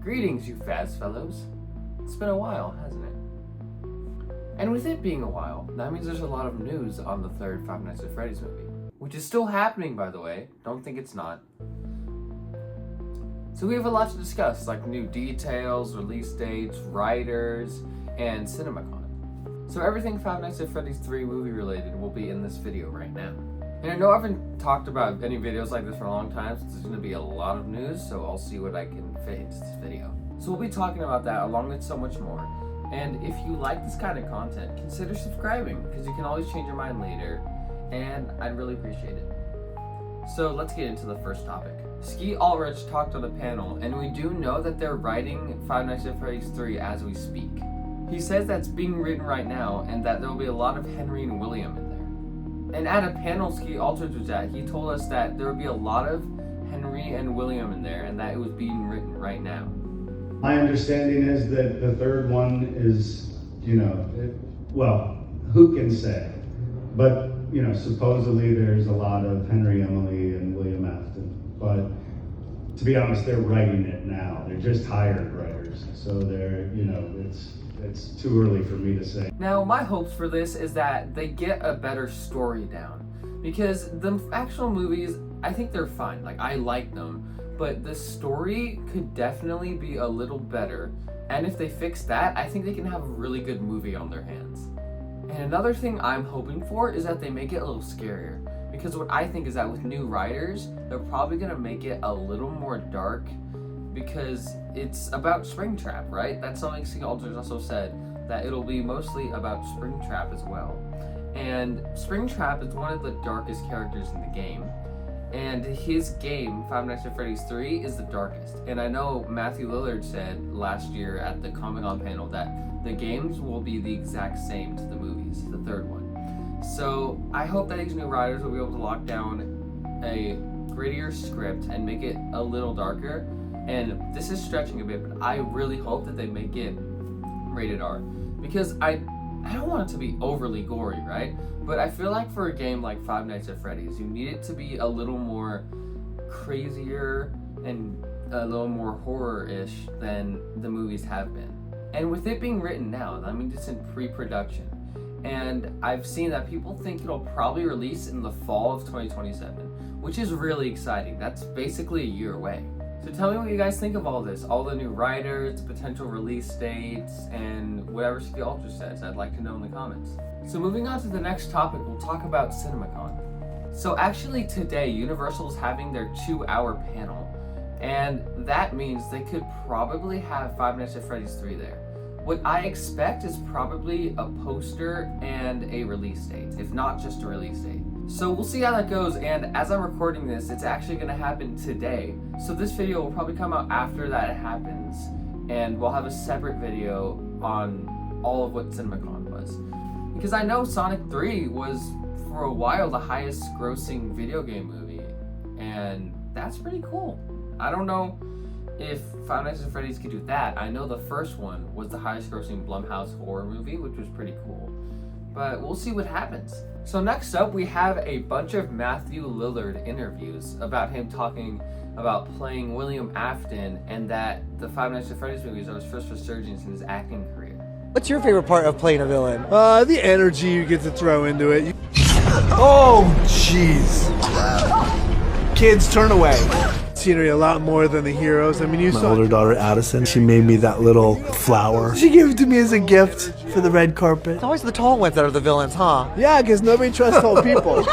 Greetings, you fast fellows. It's been a while, hasn't it? And with it being a while, that means there's a lot of news on the third Five Nights at Freddy's movie, which is still happening, by the way. Don't think it's not. So we have a lot to discuss, like new details, release dates, writers, and CinemaCon. So everything Five Nights at Freddy's 3 movie related will be in this video right now. And I know I haven't talked about any videos like this for a long time, so there's going to be a lot of news, so I'll see what I can fit into this video. So we'll be talking about that along with so much more. And if you like this kind of content, consider subscribing, because you can always change your mind later, and I'd really appreciate it. So let's get into the first topic. Ski Ulrich talked on a panel, and we do know that they're writing Five Nights at Freddy's 3 as we speak. He says that's being written right now, and that there will be a lot of Henry and William in there. And at a panel Ski Ulrich was at, he told us that there would be a lot of Henry and William in there, and that it was being written right now. My understanding is that the third one is, well, who can say? But, supposedly there's a lot of Henry, Emily, and William Afton. But to be honest, they're writing it now. They're just hired writers. So they're, it's too early for me to say. Now, my hopes for this is that they get a better story down. Because the actual movies, I think they're fine. Like, I like them. But the story could definitely be a little better. And if they fix that, I think they can have a really good movie on their hands. And another thing I'm hoping for is that they make it a little scarier. Because what I think is that with new writers, they're probably going to make it a little more dark. Because it's about Springtrap, right? That's something Ski Ulrich also said, that it'll be mostly about Springtrap as well. And Springtrap is one of the darkest characters in the game. And his game, Five Nights at Freddy's 3, is the darkest. And I know Matthew Lillard said last year at the Comic-Con panel that the games will be the exact same to the movies, the third one. So I hope that these new writers will be able to lock down a grittier script and make it a little darker. And this is stretching a bit, but I really hope that they make it rated R. Because I don't want it to be overly gory, right? But I feel like for a game like Five Nights at Freddy's, you need it to be a little more crazier and a little more horror-ish than the movies have been. And with it being written now, I mean, it's in pre-production. And I've seen that people think it'll probably release in the fall of 2027, which is really exciting. That's basically a year away. So tell me what you guys think of all this, all the new writers, potential release dates, and whatever Ski Ulrich says. I'd like to know in the comments. So moving on to the next topic, we'll talk about CinemaCon. So actually today, Universal is having their 2-hour panel, and that means they could probably have Five Nights at Freddy's 3 there. What I expect is probably a poster and a release date, if not just a release date. So we'll see how that goes, and as I'm recording this, it's actually going to happen today. So this video will probably come out after that happens, and we'll have a separate video on all of what CinemaCon was. Because I know Sonic 3 was, for a while, the highest grossing video game movie, and that's pretty cool. I don't know if Five Nights at Freddy's could do that. I know the first one was the highest grossing Blumhouse horror movie, which was pretty cool. But we'll see what happens. So next up, we have a bunch of Matthew Lillard interviews about him talking about playing William Afton and that the Five Nights at Freddy's movies are his first resurgence in his acting career. What's your favorite part of playing a villain? The energy you get to throw into it. Oh, jeez. Kids, turn away. Scenery a lot more than the heroes. I mean, you saw my older daughter Addison. She made me that little flower. She gave it to me as a gift for the red carpet. It's always the tall ones that are the villains, huh? Yeah, because nobody trusts tall people.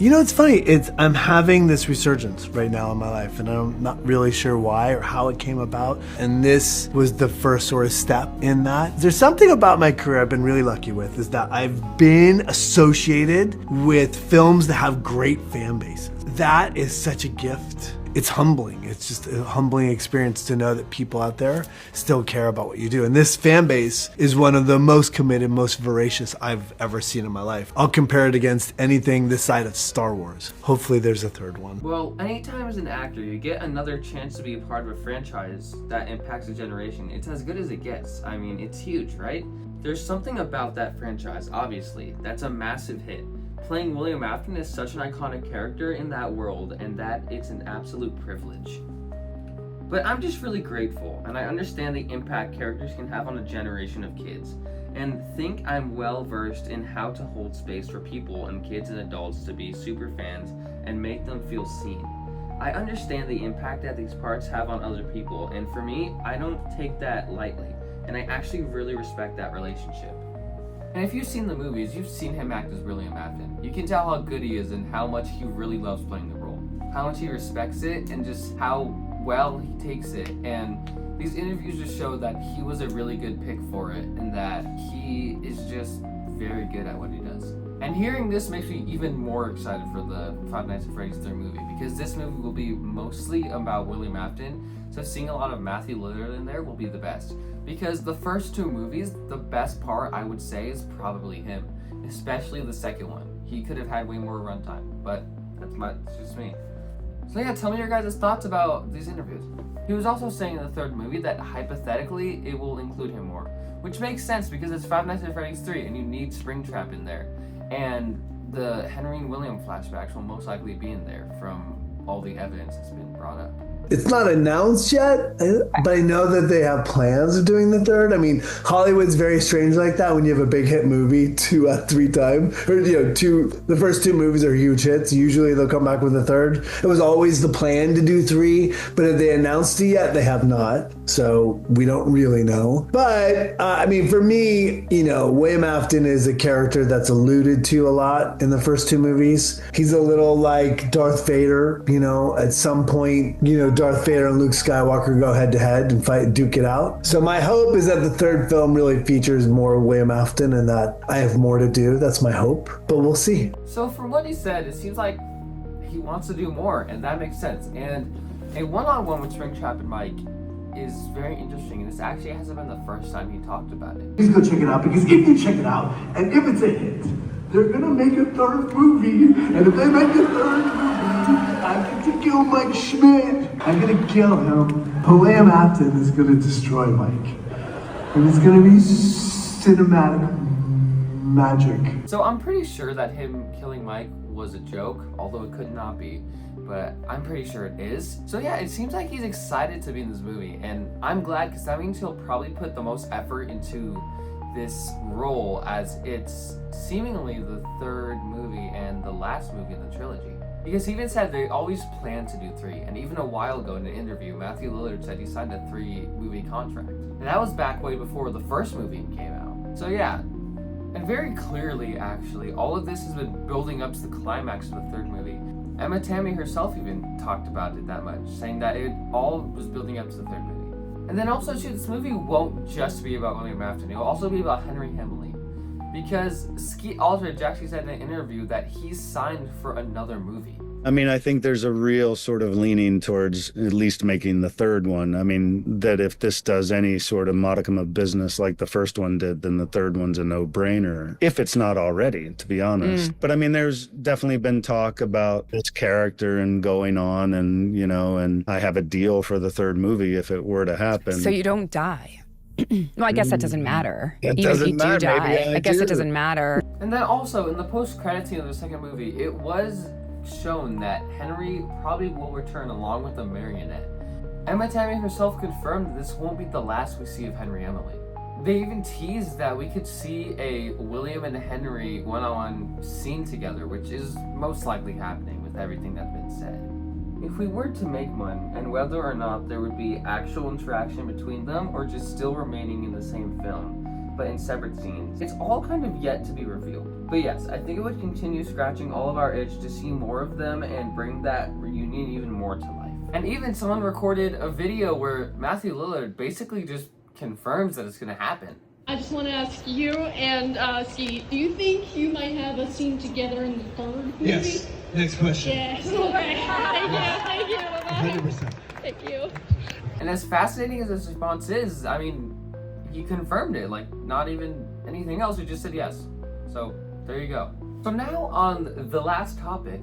It's funny. I'm having this resurgence right now in my life, and I'm not really sure why or how it came about. And this was the first sort of step in that. There's something about my career I've been really lucky with, is that I've been associated with films that have great fan bases. That is such a gift. It's humbling. It's just a humbling experience to know that people out there still care about what you do. And this fan base is one of the most committed, most voracious I've ever seen in my life. I'll compare it against anything this side of Star Wars. Hopefully there's a third one. Well, anytime as an actor you get another chance to be a part of a franchise that impacts a generation, it's as good as it gets. I mean, it's huge, right? There's something about that franchise, obviously, that's a massive hit. Playing William Afton is such an iconic character in that world, and that it's an absolute privilege. But I'm just really grateful, and I understand the impact characters can have on a generation of kids, and think I'm well versed in how to hold space for people and kids and adults to be super fans and make them feel seen. I understand the impact that these parts have on other people, and for me, I don't take that lightly, and I actually really respect that relationship. And if you've seen the movies, you've seen him act as William Afton. You can tell how good he is and how much he really loves playing the role, how much he respects it, and just how well he takes it. And these interviews just show that he was a really good pick for it, and that he is just very good at what he does. And hearing this makes me even more excited for the Five Nights at Freddy's 3rd movie, because this movie will be mostly about William Afton, so seeing a lot of Matthew Lillard in there will be the best. Because the first 2 movies, the best part I would say is probably him, especially the second one. He could have had way more runtime, but that's just me. So yeah, tell me your guys' thoughts about these interviews. He was also saying in the 3rd movie that hypothetically it will include him more, which makes sense because it's Five Nights at Freddy's 3 and you need Springtrap in there. And the Henry and William flashbacks will most likely be in there from all the evidence that's been brought up. It's not announced yet, but I know that they have plans of doing the 3rd. I mean, Hollywood's very strange like that when you have a big hit movie 2 out of 3 times. Or, the first 2 movies are huge hits. Usually they'll come back with a 3rd. It was always the plan to do 3, but have they announced it yet? They have not. So we don't really know. But, for me, William Afton is a character that's alluded to a lot in the first 2 movies. He's a little like Darth Vader, at some point, Darth Vader and Luke Skywalker go head to head and duke it out. So my hope is that the 3rd film really features more William Afton and that I have more to do. That's my hope, but we'll see. So from what he said, it seems like he wants to do more, and that makes sense. And a one-on-one with Springtrap and Mike is very interesting, and this actually hasn't been the first time he talked about it. Please go check it out, because if you check it out, and if it's a hit, they're gonna make a 3rd movie, and if they make a 3rd movie, I'm going to kill Mike Schmidt. I'm going to kill him. William Afton is going to destroy Mike. And it's going to be cinematic magic. So I'm pretty sure that him killing Mike was a joke, although it could not be. But I'm pretty sure it is. So yeah, it seems like he's excited to be in this movie. And I'm glad, because that means he'll probably put the most effort into this role, as it's seemingly the 3rd movie and the last movie in the trilogy. Because he even said they always planned to do 3, and even a while ago in an interview, Matthew Lillard said he signed a 3-movie contract. And that was back way before the first movie came out. So yeah, and very clearly actually, all of this has been building up to the climax of the 3rd movie. Emma Tammy herself even talked about it that much, saying that it all was building up to the 3rd movie. And then also too, this movie won't just be about William Afton, it will also be about Henry Hemley. Because Skeet Ulrich actually said in an interview that he's signed for another movie. I think there's a real sort of leaning towards at least making the 3rd one. That if this does any sort of modicum of business like the first one did, then the 3rd one's a no-brainer, if it's not already, to be honest. But there's definitely been talk about this character and going on, and, and I have a deal for the 3rd movie if it were to happen. So you don't die. Well, I guess that doesn't matter. It Even doesn't if you matter. do die, Maybe I guess do. it doesn't matter. And then also, in the post-credits scene of the 2nd movie, it was shown that Henry probably will return along with the marionette. Emma Tammy herself confirmed this won't be the last we see of Henry Emily. They even teased that we could see a William and Henry one-on-one scene together, which is most likely happening with everything that's been said. If we were to make one, and whether or not there would be actual interaction between them or just still remaining in the same film, but in separate scenes, it's all kind of yet to be revealed. But yes, I think it would continue scratching all of our itch to see more of them and bring that reunion even more to life. And even someone recorded a video where Matthew Lillard basically just confirms that it's gonna happen. I just want to ask you and Skeet, do you think you might have a scene together in the 3rd movie? Yes. Next question. Yes. Okay. Thank you. Bye-bye. 100%. Thank you. And as fascinating as this response is, he confirmed it, like not even anything else, he just said yes. So there you go. So now on the last topic,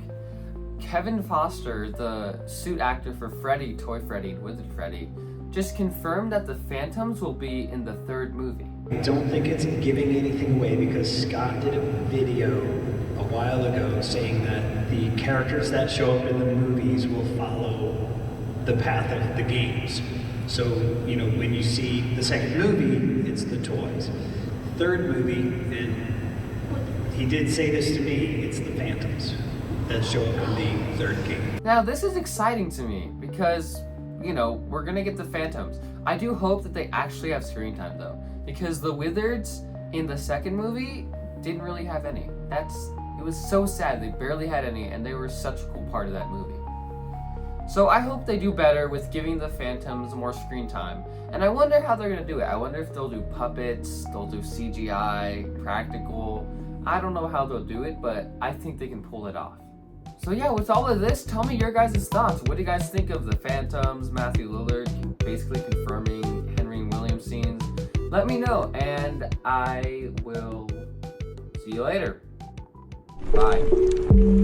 Kevin Foster, the suit actor for Freddy, Toy Freddy, and Wizard Freddy, just confirmed that the Phantoms will be in the 3rd movie. I don't think it's giving anything away, because Scott did a video a while ago saying that the characters that show up in the movies will follow the path of the games. So, you know, when you see the second movie, it's the toys. Third movie, and he did say this to me, it's the Phantoms that show up in the third game. Now, this is exciting to me because, you know, we're gonna get the Phantoms. I do hope that they actually have screen time though, because the Wizards in the second movie didn't really have any. It was so sad. They barely had any, and they were such a cool part of that movie. So I hope they do better with giving the Phantoms more screen time. And I wonder how they're gonna do it. I wonder if they'll do puppets, they'll do CGI, practical. I don't know how they'll do it, but I think they can pull it off. So yeah, with all of this, tell me your guys' thoughts. What do you guys think of the Phantoms, Matthew Lillard basically confirming Henry and William scenes? Let me know, and I will see you later. Bye.